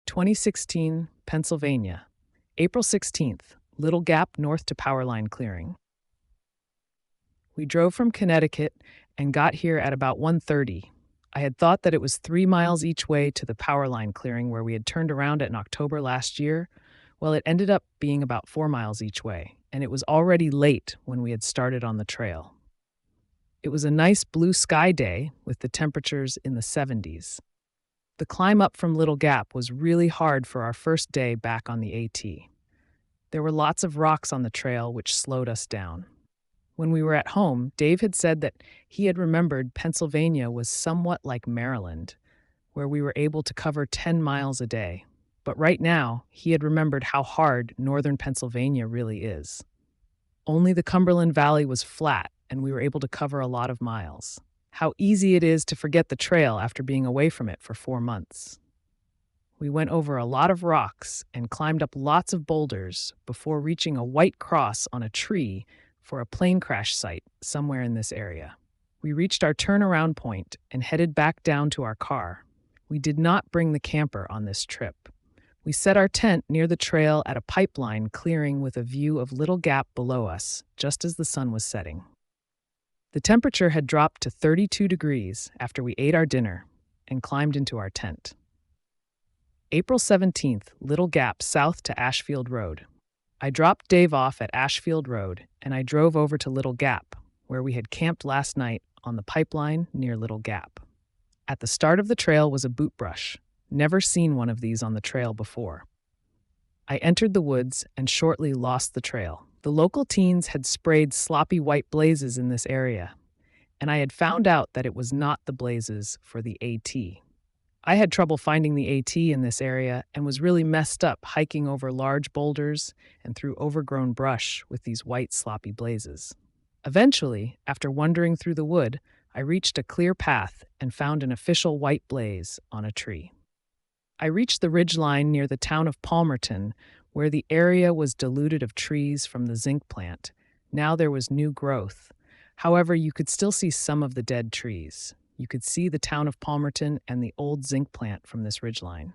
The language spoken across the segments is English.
2016, Pennsylvania. April 16th, Little Gap north to Powerline Clearing. We drove from Connecticut and got here at about 1:30. I had thought that it was 3 miles each way to the Powerline Clearing where we had turned around in October last year. Well, it ended up being about 4 miles each way, and it was already late when we had started on the trail. It was a nice blue sky day with the temperatures in the 70s. The climb up from Little Gap was really hard for our first day back on the AT. There were lots of rocks on the trail which slowed us down. When we were at home, Dave had said that he had remembered Pennsylvania was somewhat like Maryland, where we were able to cover 10 miles a day. But right now, he had remembered how hard northern Pennsylvania really is. Only the Cumberland Valley was flat, and we were able to cover a lot of miles. How easy it is to forget the trail after being away from it for 4 months. We went over a lot of rocks and climbed up lots of boulders before reaching a white cross on a tree for a plane crash site somewhere in this area. We reached our turnaround point and headed back down to our car. We did not bring the camper on this trip. We set our tent near the trail at a pipeline clearing with a view of Little Gap below us, just as the sun was setting. The temperature had dropped to 32 degrees after we ate our dinner and climbed into our tent. April 17th, Little Gap south to Ashfield Road. I dropped Dave off at Ashfield Road and I drove over to Little Gap, where we had camped last night on the pipeline near Little Gap. At the start of the trail was a boot brush. Never seen one of these on the trail before. I entered the woods and shortly lost the trail. The local teens had sprayed sloppy white blazes in this area, and I had found out that it was not the blazes for the AT. I had trouble finding the AT in this area and was really messed up hiking over large boulders and through overgrown brush with these white sloppy blazes. Eventually, after wandering through the wood, I reached a clear path and found an official white blaze on a tree. I reached the ridgeline near the town of Palmerton, where the area was denuded of trees from the zinc plant. Now there was new growth. However, you could still see some of the dead trees. You could see the town of Palmerton and the old zinc plant from this ridgeline.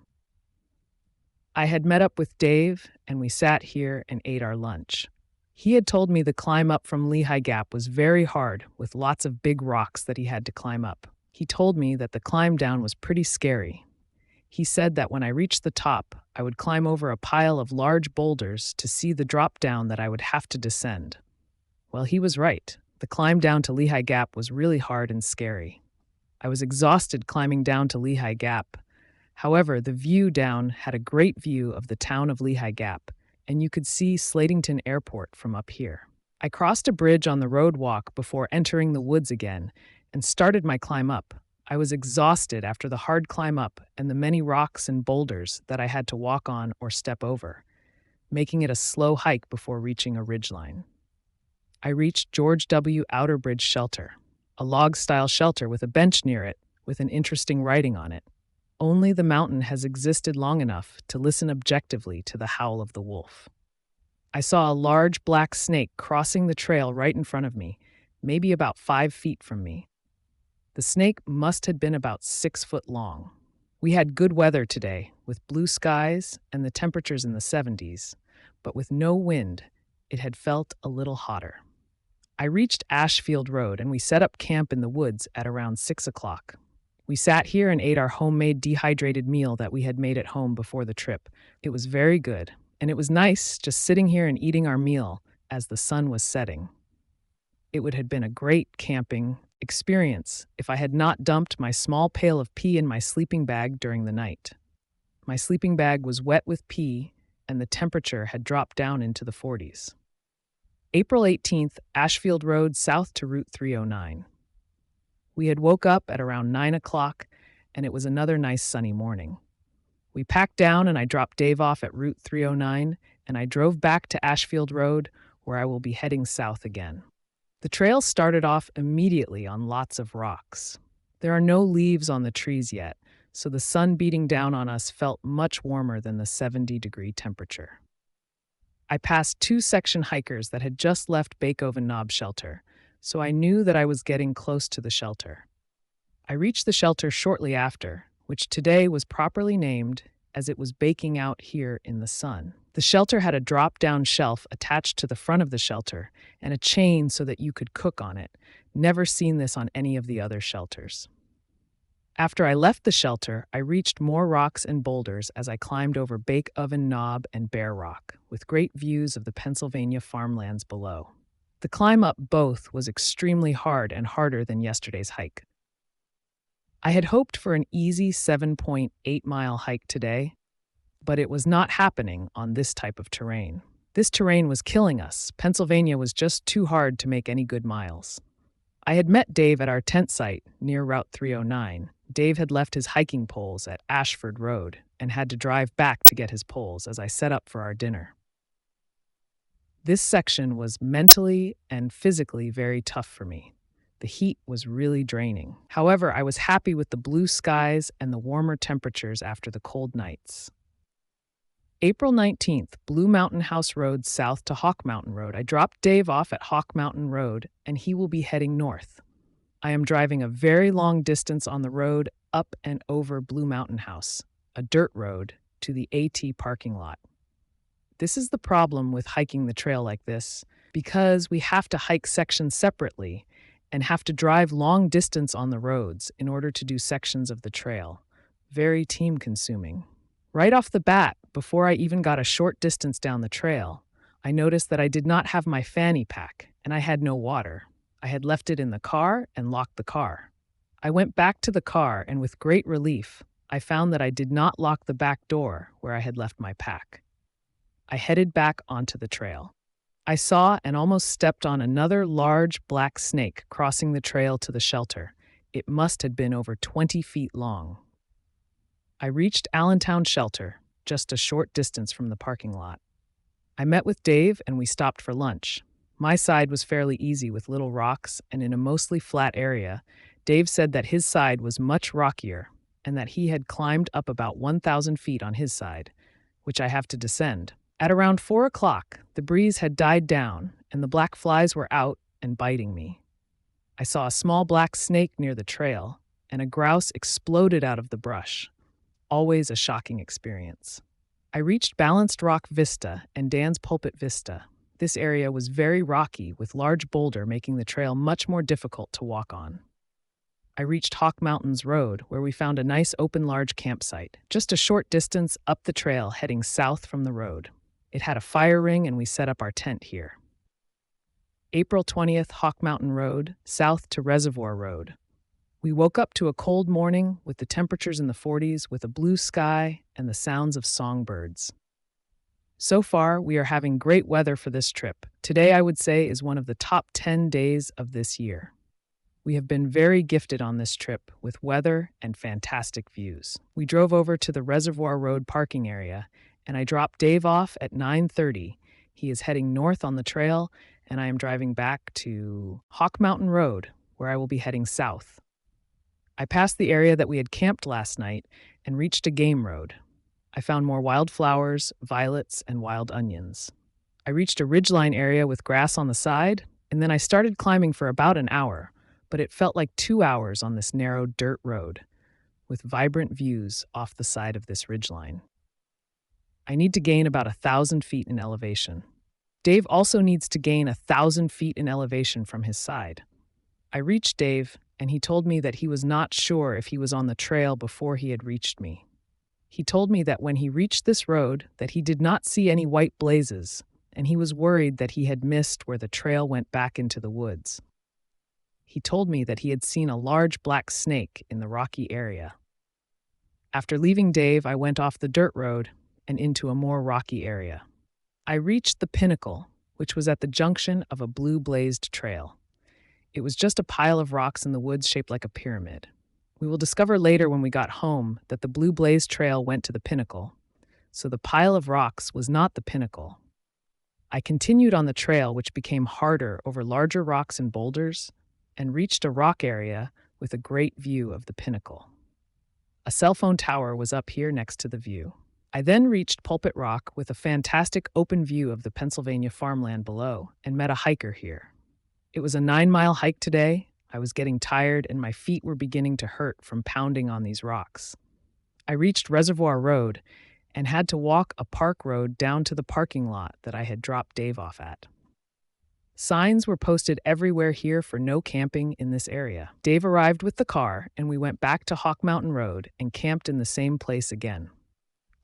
I had met up with Dave, and we sat here and ate our lunch. He had told me the climb up from Lehigh Gap was very hard, with lots of big rocks that he had to climb up. He told me that the climb down was pretty scary. He said that when I reached the top, I would climb over a pile of large boulders to see the drop down that I would have to descend. Well, he was right. The climb down to Lehigh Gap was really hard and scary. I was exhausted climbing down to Lehigh Gap. However, the view down had a great view of the town of Lehigh Gap, and you could see Slatington Airport from up here. I crossed a bridge on the road walk before entering the woods again and started my climb up. I was exhausted after the hard climb up and the many rocks and boulders that I had to walk on or step over, making it a slow hike before reaching a ridgeline. I reached George W. Outerbridge Shelter, a log-style shelter with a bench near it with an interesting writing on it. Only the mountain has existed long enough to listen objectively to the howl of the wolf. I saw a large black snake crossing the trail right in front of me, maybe about 5 feet from me. The snake must have been about 6 foot long. We had good weather today, with blue skies and the temperatures in the 70s, but with no wind, it had felt a little hotter. I reached Ashfield Road and we set up camp in the woods at around 6 o'clock. We sat here and ate our homemade dehydrated meal that we had made at home before the trip. It was very good, and it was nice just sitting here and eating our meal as the sun was setting. It would have been a great camping experience if I had not dumped my small pail of pee in my sleeping bag during the night. My sleeping bag was wet with pee, and the temperature had dropped down into the 40s. April 18th, Ashfield Road south to Route 309. We had woke up at around 9 o'clock, and it was another nice sunny morning. We packed down and I dropped Dave off at Route 309, and I drove back to Ashfield Road, where I will be heading south again. The trail started off immediately on lots of rocks. There are no leaves on the trees yet, so the sun beating down on us felt much warmer than the 70-degree temperature. I passed 2 section hikers that had just left Bakeoven Knob Shelter, so I knew that I was getting close to the shelter. I reached the shelter shortly after, which today was properly named as it was baking out here in the sun. The shelter had a drop-down shelf attached to the front of the shelter and a chain so that you could cook on it. Never seen this on any of the other shelters. After I left the shelter, I reached more rocks and boulders as I climbed over Bake Oven Knob and Bear Rock, with great views of the Pennsylvania farmlands below. The climb up both was extremely hard and harder than yesterday's hike. I had hoped for an easy 7.8-mile hike today, but it was not happening on this type of terrain. This terrain was killing us. Pennsylvania was just too hard to make any good miles. I had met Dave at our tent site near Route 309. Dave had left his hiking poles at Ashford Road and had to drive back to get his poles as I set up for our dinner. This section was mentally and physically very tough for me. The heat was really draining. However, I was happy with the blue skies and the warmer temperatures after the cold nights. April 19th, Blue Mountain House Road south to Hawk Mountain Road. I dropped Dave off at Hawk Mountain Road, and he will be heading north. I am driving a very long distance on the road up and over Blue Mountain House, a dirt road, to the AT parking lot. This is the problem with hiking the trail like this, because we have to hike sections separately and have to drive long distance on the roads in order to do sections of the trail. Very time-consuming. Right off the bat, before I even got a short distance down the trail, I noticed that I did not have my fanny pack, and I had no water. I had left it in the car and locked the car. I went back to the car, and with great relief, I found that I did not lock the back door where I had left my pack. I headed back onto the trail. I saw and almost stepped on another large black snake crossing the trail to the shelter. It must have been over 20 feet long. I reached Allentown Shelter, just a short distance from the parking lot. I met with Dave and we stopped for lunch. My side was fairly easy with little rocks and in a mostly flat area. Dave said that his side was much rockier and that he had climbed up about 1,000 feet on his side, which I have to descend. At around 4 o'clock, the breeze had died down and the black flies were out and biting me. I saw a small black snake near the trail and a grouse exploded out of the brush. Always a shocking experience. I reached Balanced Rock Vista and Dan's Pulpit Vista. This area was very rocky with large boulder making the trail much more difficult to walk on. I reached Hawk Mountains Road where we found a nice open large campsite, just a short distance up the trail heading south from the road. It had a fire ring and we set up our tent here. April 20th, Hawk Mountain Road, south to Reservoir Road. We woke up to a cold morning with the temperatures in the 40s with a blue sky and the sounds of songbirds. So far, we are having great weather for this trip. Today, I would say, is one of the top 10 days of this year. We have been very gifted on this trip with weather and fantastic views. We drove over to the Reservoir Road parking area, and I dropped Dave off at 9:30. He is heading north on the trail, and I am driving back to Hawk Mountain Road, where I will be heading south. I passed the area that we had camped last night and reached a game road. I found more wildflowers, violets, and wild onions. I reached a ridgeline area with grass on the side, and then I started climbing for about an hour, but it felt like 2 hours on this narrow dirt road, with vibrant views off the side of this ridgeline. I need to gain about 1,000 feet in elevation. Dave also needs to gain 1,000 feet in elevation from his side. I reached Dave, and he told me that he was not sure if he was on the trail before he had reached me. He told me that when he reached this road that he did not see any white blazes, and he was worried that he had missed where the trail went back into the woods. He told me that he had seen a large black snake in the rocky area. After leaving Dave, I went off the dirt road and into a more rocky area. I reached the pinnacle, which was at the junction of a blue blazed trail. It was just a pile of rocks in the woods shaped like a pyramid. We will discover later when we got home that the blue blaze trail went to the pinnacle, so the pile of rocks was not the pinnacle. I continued on the trail, which became harder over larger rocks and boulders, and reached a rock area with a great view of the pinnacle. A cell phone tower was up here next to the view. I then reached Pulpit Rock with a fantastic open view of the Pennsylvania farmland below and met a hiker here. It was a 9-mile hike today. I was getting tired and my feet were beginning to hurt from pounding on these rocks. I reached Reservoir Road and had to walk a park road down to the parking lot that I had dropped Dave off at. Signs were posted everywhere here for no camping in this area. Dave arrived with the car, and we went back to Hawk Mountain Road and camped in the same place again.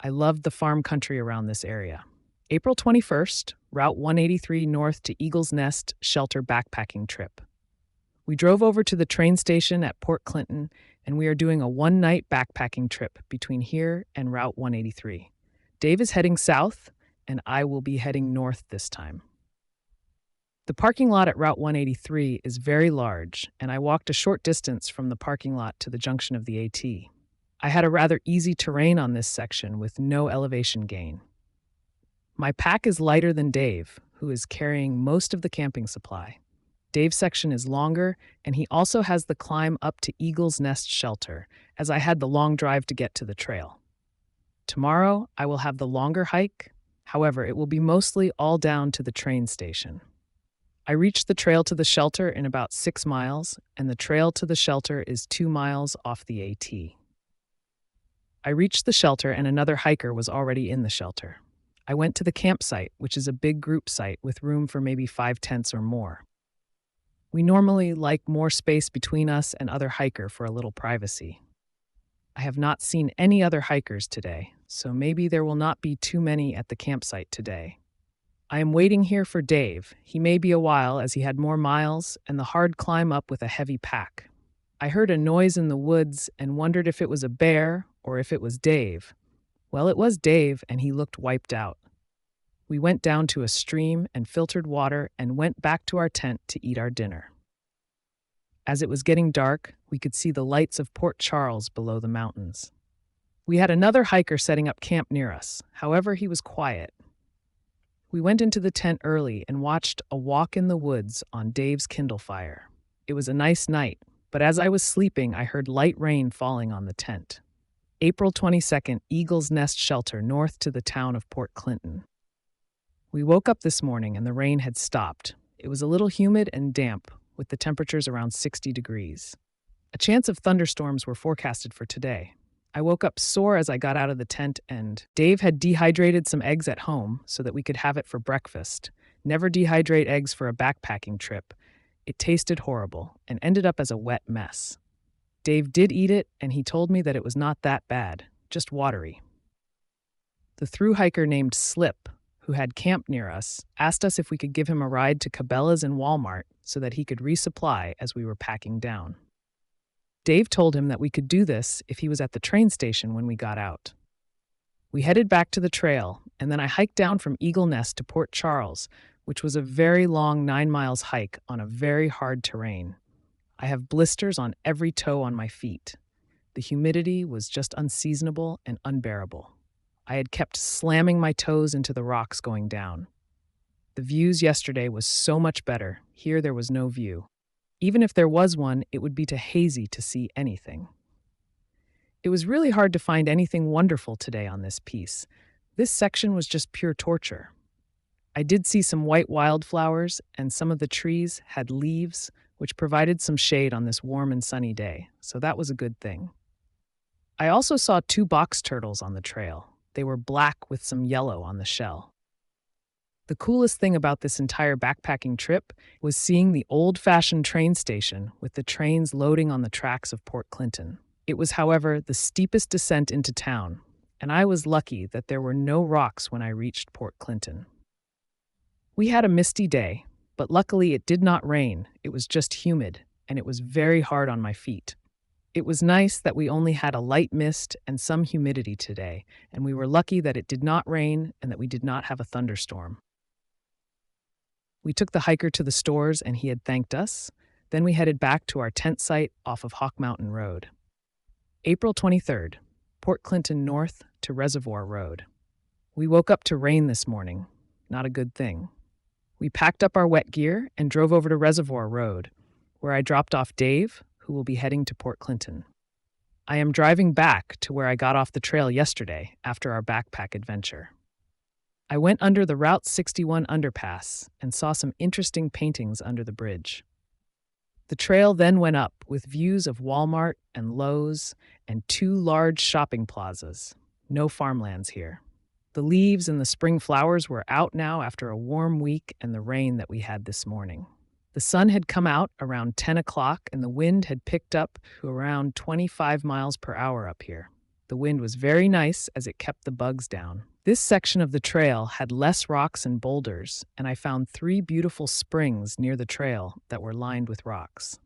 I loved the farm country around this area. April 21st, Route 183 north to Eagle's Nest Shelter backpacking trip. We drove over to the train station at Port Clinton, and we are doing a one-night backpacking trip between here and Route 183. Dave is heading south, and I will be heading north this time. The parking lot at Route 183 is very large, and I walked a short distance from the parking lot to the junction of the AT. I had a rather easy terrain on this section with no elevation gain. My pack is lighter than Dave, who is carrying most of the camping supply. Dave's section is longer, and he also has the climb up to Eagle's Nest Shelter, as I had the long drive to get to the trail. Tomorrow, I will have the longer hike. However, it will be mostly all down to the train station. I reached the trail to the shelter in about 6 miles, and the trail to the shelter is 2 miles off the AT. I reached the shelter, and another hiker was already in the shelter. I went to the campsite, which is a big group site with room for maybe 5 tents or more. We normally like more space between us and other hiker for a little privacy. I have not seen any other hikers today, so maybe there will not be too many at the campsite today. I am waiting here for Dave. He may be a while as he had more miles and the hard climb up with a heavy pack. I heard a noise in the woods and wondered if it was a bear or if it was Dave. Well, it was Dave, and he looked wiped out. We went down to a stream and filtered water and went back to our tent to eat our dinner. As it was getting dark, we could see the lights of Port Charles below the mountains. We had another hiker setting up camp near us. However, he was quiet. We went into the tent early and watched A Walk in the Woods on Dave's Kindle Fire. It was a nice night, but as I was sleeping, I heard light rain falling on the tent. April 22nd, Eagle's Nest Shelter north to the town of Port Clinton. We woke up this morning and the rain had stopped. It was a little humid and damp, with the temperatures around 60 degrees. A chance of thunderstorms were forecasted for today. I woke up sore as I got out of the tent, and Dave had dehydrated some eggs at home so that we could have it for breakfast. Never dehydrate eggs for a backpacking trip. It tasted horrible and ended up as a wet mess. Dave did eat it, and he told me that it was not that bad, just watery. The through hiker named Slip, who had camped near us, asked us if we could give him a ride to Cabela's and Walmart so that he could resupply as we were packing down. Dave told him that we could do this if he was at the train station when we got out. We headed back to the trail, and then I hiked down from Eagle Nest to Port Charles, which was a very long 9 miles hike on a very hard terrain. I have blisters on every toe on my feet. The humidity was just unseasonable and unbearable. I had kept slamming my toes into the rocks going down. The views yesterday was so much better. Here there was no view. Even if there was one, it would be too hazy to see anything. It was really hard to find anything wonderful today on this piece. This section was just pure torture. I did see some white wildflowers, and some of the trees had leaves, which provided some shade on this warm and sunny day, so that was a good thing. I also saw 2 box turtles on the trail. They were black with some yellow on the shell. The coolest thing about this entire backpacking trip was seeing the old-fashioned train station with the trains loading on the tracks of Port Clinton. It was, however, the steepest descent into town, and I was lucky that there were no rocks when I reached Port Clinton. We had a misty day, but luckily it did not rain. It was just humid, and it was very hard on my feet. It was nice that we only had a light mist and some humidity today, and we were lucky that it did not rain and that we did not have a thunderstorm. We took the hiker to the stores, and he had thanked us. Then we headed back to our tent site off of Hawk Mountain Road. April 23rd, Port Clinton north to Reservoir Road. We woke up to rain this morning. Not a good thing. We packed up our wet gear and drove over to Reservoir Road, where I dropped off Dave, who will be heading to Port Clinton. I am driving back to where I got off the trail yesterday after our backpack adventure. I went under the Route 61 underpass and saw some interesting paintings under the bridge. The trail then went up with views of Walmart and Lowe's and two large shopping plazas. No farmlands here. The leaves and the spring flowers were out now after a warm week and the rain that we had this morning. The sun had come out around 10 o'clock and the wind had picked up to around 25 miles per hour up here. The wind was very nice as it kept the bugs down. This section of the trail had less rocks and boulders, and I found 3 beautiful springs near the trail that were lined with rocks.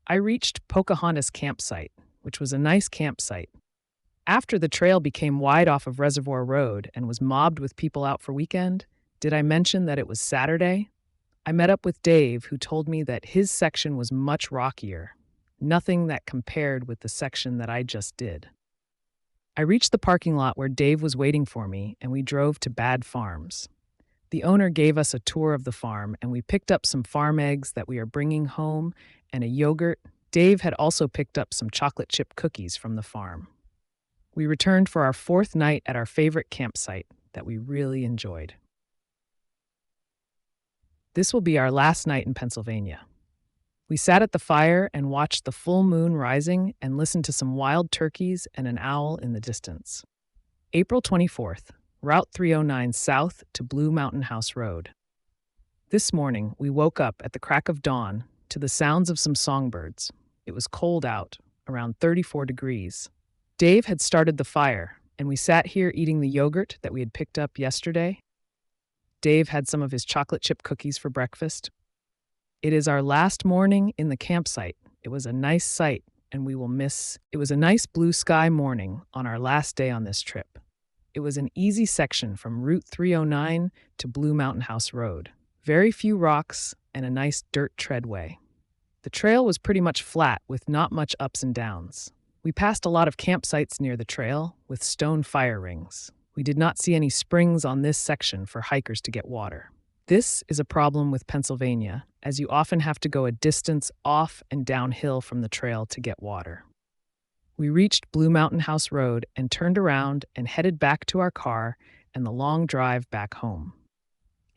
I reached Pocahontas Campsite, which was a nice campsite. After the trail became wide off of Reservoir Road and was mobbed with people out for weekend, did I mention that it was Saturday? I met up with Dave, who told me that his section was much rockier, nothing that compared with the section that I just did. I reached the parking lot where Dave was waiting for me, and we drove to Bad Farms. The owner gave us a tour of the farm, and we picked up some farm eggs that we are bringing home and a yogurt. Dave had also picked up some chocolate chip cookies from the farm. We returned for our 4th night at our favorite campsite that we really enjoyed. This will be our last night in Pennsylvania. We sat at the fire and watched the full moon rising and listened to some wild turkeys and an owl in the distance. April 24th, Route 309 south to Blue Mountain House Road. This morning, we woke up at the crack of dawn to the sounds of some songbirds. It was cold out, around 34 degrees. Dave had started the fire, and we sat here eating the yogurt that we had picked up yesterday. Dave had some of his chocolate chip cookies for breakfast. It is our last morning in the campsite. It was a nice sight, and we will miss. It was a nice blue sky morning on our last day on this trip. It was an easy section from Route 309 to Blue Mountain House Road. Very few rocks and a nice dirt treadway. The trail was pretty much flat with not much ups and downs. We passed a lot of campsites near the trail with stone fire rings. We did not see any springs on this section for hikers to get water. This is a problem with Pennsylvania, as you often have to go a distance off and downhill from the trail to get water. We reached Blue Mountain House Road and turned around and headed back to our car and the long drive back home.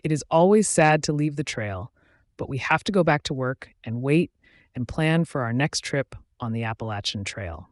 It is always sad to leave the trail, but we have to go back to work and wait and plan for our next trip on the Appalachian Trail.